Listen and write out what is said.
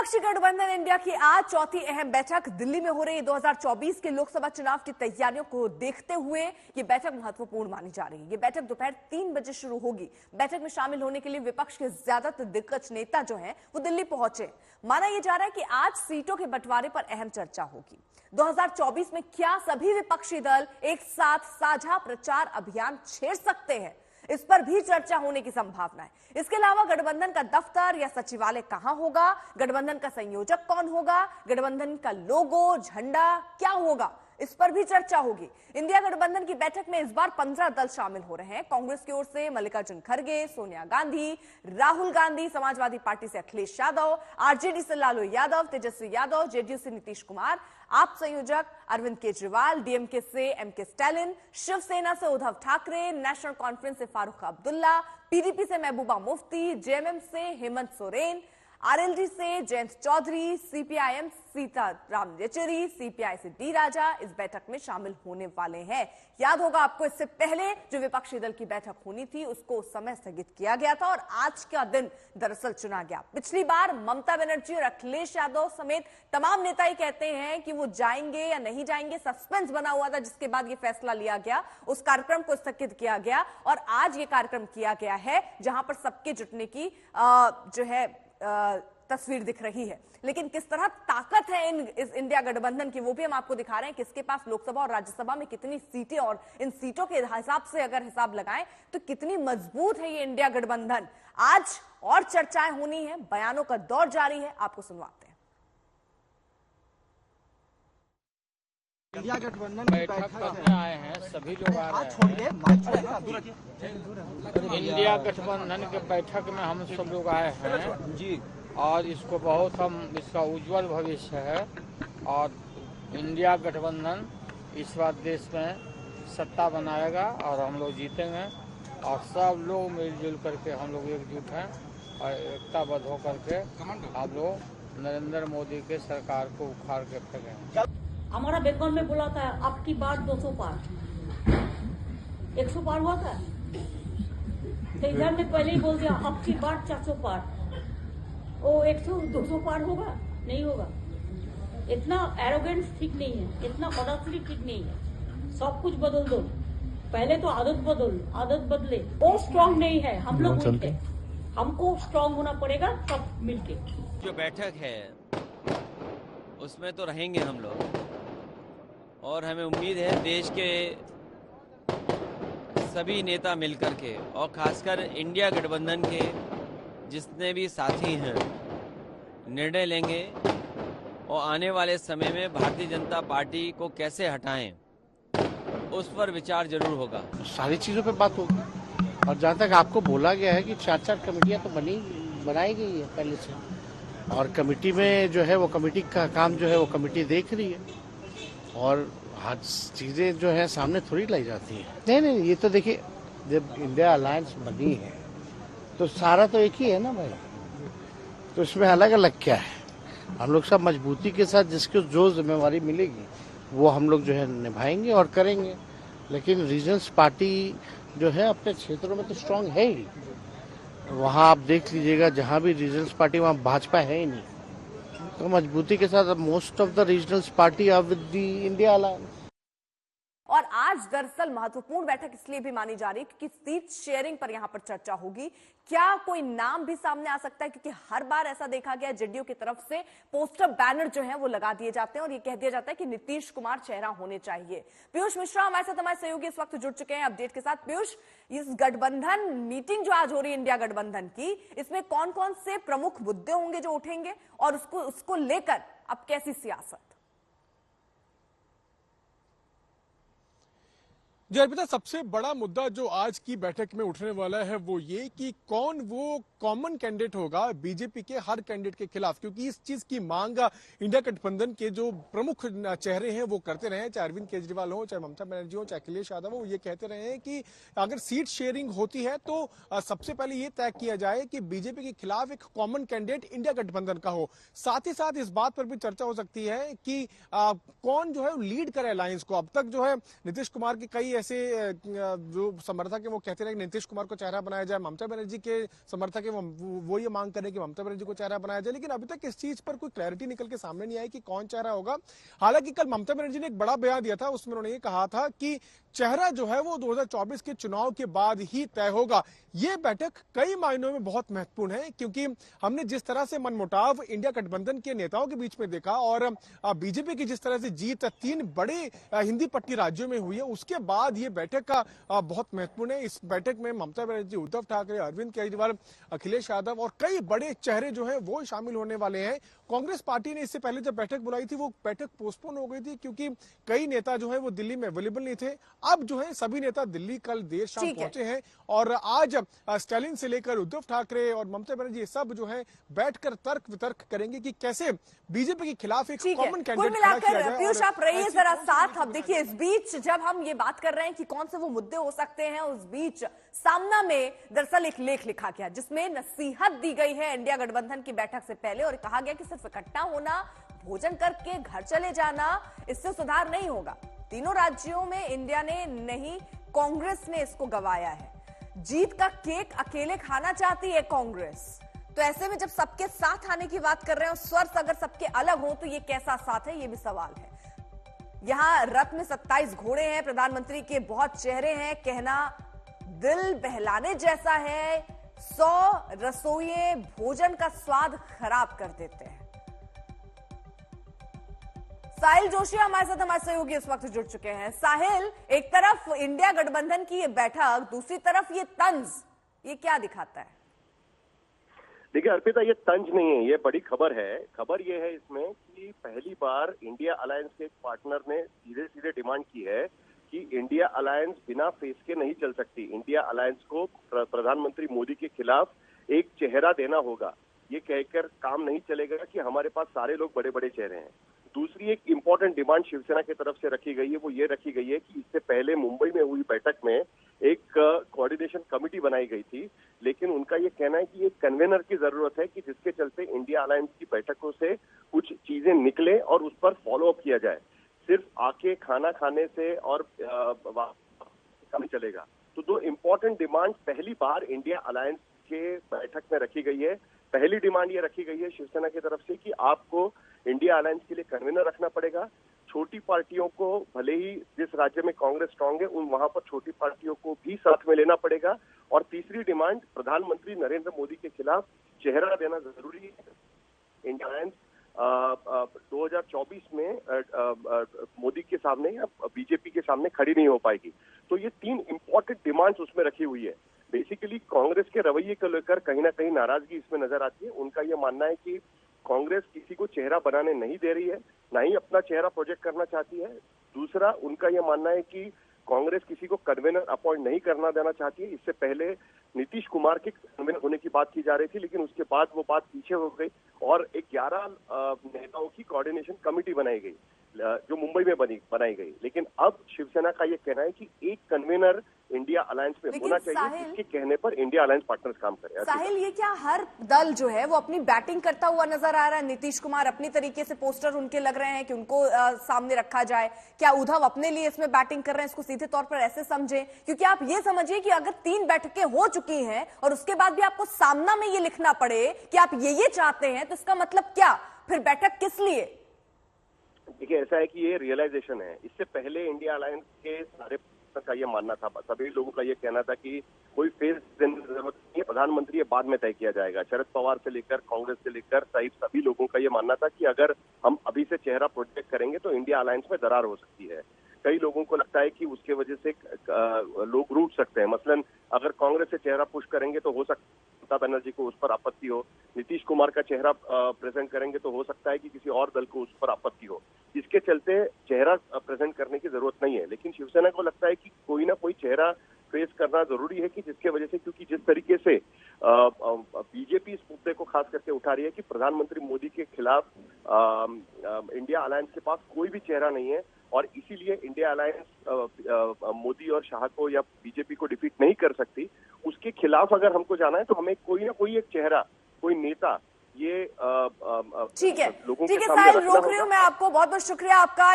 विपक्षी गठबंधन इंडिया की आज चौथी अहम बैठक दिल्ली में हो रही 2024 के लोकसभा चुनाव की तैयारियों को देखते हुए ये बैठक महत्वपूर्ण मानी जा रही है। ये बैठक दोपहर 3 बजे शुरू होगी। बैठक में शामिल होने के लिए विपक्ष के ज्यादातर दिग्गज नेता जो हैं वो दिल्ली पहुंचे। माना यह जा रहा है कि आज सीटों के बंटवारे पर अहम चर्चा होगी। 2024 में क्या सभी विपक्षी दल एक साथ साझा प्रचार अभियान छेड़ सकते हैं, इस पर भी चर्चा होने की संभावना है। इसके अलावा गठबंधन का दफ्तर या सचिवालय कहां होगा, गठबंधन का संयोजक कौन होगा, गठबंधन का लोगो, झंडा क्या होगा, इस पर भी चर्चा होगी। इंडिया गठबंधन की बैठक में इस बार 15 दल शामिल हो रहे हैं। कांग्रेस की ओर से मल्लिकार्जुन खड़गे, सोनिया गांधी, राहुल गांधी, समाजवादी पार्टी से अखिलेश यादव, आरजेडी से लालू यादव, तेजस्वी यादव, जेडीयू से नीतीश कुमार, आप संयोजक अरविंद केजरीवाल, डीएमके से एमके स्टालिन, शिवसेना से उद्धव ठाकरे, नेशनल कॉन्फ्रेंस से फारूक अब्दुल्ला, पीडीपी से महबूबा मुफ्ती, जेएमएम से हेमंत सोरेन, आरएलडी से जयंत चौधरी, सीपीआईएम सीताराम येचुरी, सीपीआई से डी राजा इस बैठक में शामिल होने वाले हैं। याद होगा आपको, इससे पहले जो विपक्षी दल की बैठक होनी थी उसको उस समय स्थगित किया गया था और आज का दिन दरअसल चुना गया। पिछली बार ममता बनर्जी और अखिलेश यादव समेत तमाम नेता ही कहते हैं कि वो जाएंगे या नहीं जाएंगे, सस्पेंस बना हुआ था, जिसके बाद ये फैसला लिया गया, उस कार्यक्रम को स्थगित किया गया और आज ये कार्यक्रम किया गया है जहां पर सबके जुटने की जो है तस्वीर दिख रही है। लेकिन किस तरह ताकत है इस इंडिया गठबंधन की, वो भी हम आपको दिखा रहे हैं। किसके पास लोकसभा और राज्यसभा में कितनी सीटें, और इन सीटों के हिसाब से अगर हिसाब लगाएं तो कितनी मजबूत है ये इंडिया गठबंधन। आज और चर्चाएं होनी है, बयानों का दौर जारी है, आपको सुनवाते हैं। इंडिया गठबंधन बैठक करने आए हैं, सभी लोग आ रहे हैं। इंडिया गठबंधन के बैठक में हम सब लोग आए हैं जी, और इसको बहुत हम इसका उज्जवल भविष्य है और इंडिया गठबंधन इस बार देश में सत्ता बनाएगा और हम लोग जीतेंगे और सब लोग मिलजुल करके हम लोग एकजुट हैं और एकताबद्ध होकर के हम लोग नरेंद्र मोदी के सरकार को उखाड़ के फेंकेंगे। हमारा बंगाल में बोला था अब की बार 200 पार, 100 पार हुआ था, तो इधर में पहले ही बोल दिया अब की बार 400 पार। वो 100-200 पार होगा? नहीं होगा। इतना एरोगेंस ठीक नहीं है, इतना ऑडेसिटी ठीक नहीं है। सब कुछ बदल दो, पहले तो आदत बदले। वो स्ट्रांग नहीं है, हम लोग मिलके, हमको स्ट्रांग होना पड़ेगा सब मिलके। जो बैठक है उसमें तो रहेंगे हम लोग और हमें उम्मीद है देश के सभी नेता मिलकर के और खासकर इंडिया गठबंधन के जितने भी साथी हैं निर्णय लेंगे और आने वाले समय में भारतीय जनता पार्टी को कैसे हटाएं उस पर विचार जरूर होगा। सारी चीजों पे बात होगी और जहाँ तक आपको बोला गया है कि 4 कमेटियां तो बनाई गई है पहले से, और कमेटी में जो है वो कमेटी का काम जो है वो कमेटी देख रही है और हर चीजें जो है सामने थोड़ी लाई जाती है। नहीं, ये तो देखिए जब इंडिया अलायंस बनी है तो सारा तो एक ही है ना भाई, तो इसमें अलग अलग क्या है। हम लोग सब मजबूती के साथ जिसको जो जिम्मेवारी मिलेगी वो हम लोग जो है निभाएंगे और करेंगे। लेकिन रीजनल्स पार्टी जो है अपने क्षेत्रों में तो स्ट्रांग है ही, वहाँ आप देख लीजिएगा जहाँ भी रीजनल्स पार्टी वहाँ भाजपा है ही नहीं, तो मजबूती के साथ most of the regionals party are with the India alliance. और आज दरअसल महत्वपूर्ण बैठक इसलिए भी मानी जा रही है क्योंकि सीट शेयरिंग पर यहां पर चर्चा होगी। क्या कोई नाम भी सामने आ सकता है, क्योंकि हर बार ऐसा देखा गया जेडीयू की तरफ से पोस्टर बैनर जो है वो लगा दिए जाते हैं और ये कह दिया जाता है कि नीतीश कुमार चेहरा होने चाहिए। पीयूष मिश्रा हमारे साथ, हमारे सहयोगी इस वक्त जुड़ चुके हैं अपडेट के साथ। पीयूष, इस गठबंधन मीटिंग जो आज हो रही है इंडिया गठबंधन की, इसमें कौन कौन से प्रमुख मुद्दे होंगे जो उठेंगे और उसको लेकर अब कैसी सियासत? जी अर्पिता, सबसे बड़ा मुद्दा जो आज की बैठक में उठने वाला है वो ये कि कौन वो कॉमन कैंडिडेट होगा बीजेपी के हर कैंडिडेट के खिलाफ, क्योंकि इस चीज की मांग इंडिया गठबंधन के जो प्रमुख चेहरे हैं वो करते रहे हैं, चाहे अरविंद केजरीवाल हो, चाहे ममता बनर्जी हो, चाहे अखिलेश यादव हो। ये कहते रहे हैं कि अगर सीट शेयरिंग होती है तो सबसे पहले ये तय किया जाए कि बीजेपी के खिलाफ एक कॉमन कैंडिडेट इंडिया गठबंधन का हो। साथ ही साथ इस बात पर भी चर्चा हो सकती है कि कौन जो है लीड करे अलायंस को। अब तक जो है नीतीश कुमार के कई ऐसे जो समर्थक है वो कहते रहे कि नीतीश कुमार को चेहरा बनाया जाए, ममता बनर्जी के समर्थक है वो ये मांग करें कि ममता बनर्जी को चेहरा बनाया जाए, लेकिन अभी तक इस चीज पर कोई क्लैरिटी निकल के सामने नहीं आई कि कौन चेहरा होगा। हालांकि कल ममता बनर्जी ने एक बड़ा बयान दिया था, उसमें उन्होंने ये कहा था कि चेहरा जो है वो 2024 के चुनाव के बाद ही तय होगा। ये बैठक कई मायनों में बहुत महत्वपूर्ण है, क्योंकि हमने जिस तरह से मनमुटाव इंडिया गठबंधन के नेताओं के बीच में देखा और बीजेपी की जिस तरह से जीत 3 बड़े हिंदी पट्टी राज्यों में हुई है, उसके बाद ये बैठक का बहुत महत्वपूर्ण है। इस बैठक में ममता बनर्जी, उद्धव ठाकरे, अरविंद केजरीवाल, अखिलेश यादव और कई बड़े चेहरे जो हैं वो शामिल होने वाले हैं। कांग्रेस पार्टी ने इससे पहले जब बैठक बुलाई थी वो बैठक पोस्टपोन हो गई थी, क्योंकि कई नेता जो है वो दिल्ली में अवेलेबल नहीं थे। अब जो है सभी नेता दिल्ली कल देर शाम पहुंचे हैं और आज स्टालिन से लेकर उद्धव ठाकरे और ममता बनर्जी सब जो है बैठकर तर्क वितर्क करेंगे कि कैसे बीजेपी के खिलाफ एक कॉमन कैंडिडेट खड़ा किया जाए। पीयूष आप रहिए जरा साथ। अब देखिए, इस बीच जब हम ये बात कर रहे हैं कि कौन से वो मुद्दे हो सकते हैं, उस बीच सामना में दरअसल एक लेख लिखा गया जिसमें नसीहत दी गई है इंडिया गठबंधन की बैठक से पहले, और कहा गया कि सिर्फ इकट्ठा होना, भोजन करके घर चले जाना, इससे सुधार नहीं होगा। तीनों राज्यों में इंडिया ने नहीं, कांग्रेस ने इसको गंवाया है। जीत का केक अकेले खाना चाहती है कांग्रेस। तो ऐसे में जब सबके साथ आने की बात कर रहे हैं और स्वर अगर सबके अलग हो तो ये कैसा साथ है, ये भी सवाल है। यहां रथ में 27 घोड़े हैं, प्रधानमंत्री के बहुत चेहरे हैं, कहना दिल बहलाने जैसा है। 100 रसोइये भोजन का स्वाद खराब कर देते हैं। साहिल जोशी हमारे साथ, हमारे सहयोगी इस वक्त जुड़ चुके हैं। साहिल, एक तरफ इंडिया गठबंधन की ये बैठक, दूसरी तरफ ये तंज, ये क्या दिखाता है? देखिए अर्पिता, ये तंज नहीं है, ये बड़ी खबर है। खबर ये है इसमें कि पहली बार इंडिया अलायंस के एक पार्टनर ने सीधे सीधे डिमांड की है कि इंडिया अलायंस बिना फेस के नहीं चल सकती। इंडिया अलायंस को प्रधानमंत्री मोदी के खिलाफ एक चेहरा देना होगा। ये कहकर काम नहीं चलेगा कि हमारे पास सारे लोग बड़े बड़े चेहरे हैं। दूसरी एक इम्पोर्टेंट डिमांड शिवसेना की तरफ से रखी गई है, वो ये रखी गई है कि इससे पहले मुंबई में हुई बैठक में एक कोऑर्डिनेशन कमेटी बनाई गई थी, लेकिन उनका ये कहना है कि एक कन्वेनर की जरूरत है कि जिसके चलते इंडिया अलायंस की बैठकों से कुछ चीजें निकले और उस पर फॉलो अप किया जाए। सिर्फ आके खाना खाने से और काम चलेगा। तो 2 इम्पोर्टेंट डिमांड पहली बार इंडिया अलायंस के बैठक में रखी गई है। पहली डिमांड ये रखी गई है शिवसेना की तरफ से कि आपको इंडिया अलायंस के लिए कन्वेनर रखना पड़ेगा। छोटी पार्टियों को, भले ही जिस राज्य में कांग्रेस स्ट्रांग है वहां पर छोटी पार्टियों को भी साथ में लेना पड़ेगा। और तीसरी डिमांड, प्रधानमंत्री नरेंद्र मोदी के खिलाफ चेहरा देना जरूरी है। इंडिया अलायंस 2024 में मोदी के सामने या बीजेपी के सामने खड़ी नहीं हो पाएगी। तो ये 3 इम्पोर्टेंट डिमांड्स उसमें रखी हुई है। बेसिकली कांग्रेस के रवैये को लेकर कहीं ना कहीं नाराजगी इसमें नजर आती है। उनका ये मानना है कि कांग्रेस किसी को चेहरा बनाने नहीं दे रही है, ना ही अपना चेहरा प्रोजेक्ट करना चाहती है। दूसरा, उनका ये मानना है कि कांग्रेस किसी को कन्वेनर अपॉइंट नहीं करना देना चाहती है। इससे पहले नीतीश कुमार के कन्वेनर होने की बात की जा रही थी, लेकिन उसके बाद वो बात पीछे हो गई और 11 नेताओं की कोऑर्डिनेशन कमेटी बनाई गई जो मुंबई में बनाई गई। लेकिन अब शिवसेना का ये कहना है कि एक कन्वेनर इंडिया अलायंस में होना चाहिए, जिसके कहने पर इंडिया अलायंस पार्टनर्स काम करें। साहिल, ये क्या हर दल जो है वो अपनी बैटिंग करता हुआ नजर आ रहा है? नीतीश कुमार अपनी तरीके से पोस्टर उनके लग रहे हैं कि उनको सामने रखा जाए। क्या उद्धव अपने लिए इसमें बैटिंग कर रहे हैं? इसको सीधे तौर पर ऐसे समझें, क्योंकि आप ये समझिए कि अगर 3 बैठकें हो चुकी हैं और उसके बाद भी आपको सामना में ये लिखना पड़े कि आप ये चाहते हैं, तो इसका मतलब क्या? फिर बैठक किस लिए? देखिए, ऐसा है कि ये रियलाइजेशन है। इससे पहले इंडिया अलायंस के सारे का ये मानना था, सभी लोगों का ये कहना था कि कोई फेस देने की जरूरत नहीं है, प्रधानमंत्री बाद में तय किया जाएगा। शरद पवार से लेकर कांग्रेस से लेकर सभी लोगों का ये मानना था कि अगर हम अभी से चेहरा प्रोजेक्ट करेंगे तो इंडिया अलायंस में दरार हो सकती है। कई लोगों को लगता है कि उसके वजह से लोग रूठ सकते हैं। मसलन अगर कांग्रेस से चेहरा पुश करेंगे तो हो सकता है ममता बनर्जी को उस पर आपत्ति हो, नीतीश कुमार का चेहरा प्रेजेंट करेंगे तो हो सकता है कि किसी और दल को उस पर आपत्ति हो। इसके चलते चेहरा प्रेजेंट करने की जरूरत नहीं है। लेकिन शिवसेना को लगता है कि कोई ना कोई चेहरा फेस करना जरूरी है कि जिसके वजह से, क्योंकि जिस तरीके से बीजेपी इस मुद्दे को खास करके उठा रही है कि प्रधानमंत्री मोदी के खिलाफ इंडिया अलायंस के पास कोई भी चेहरा नहीं है और इसीलिए इंडिया अलायंस मोदी और शाह को या बीजेपी को डिफीट नहीं कर सकती। उसके खिलाफ अगर हमको जाना है तो हमें कोई ना कोई एक चेहरा, कोई नेता ये ठीक है, लोगों के ठीक है सामने साहिल, रोक रही हूँ मैं आपको। बहुत बहुत शुक्रिया आपका।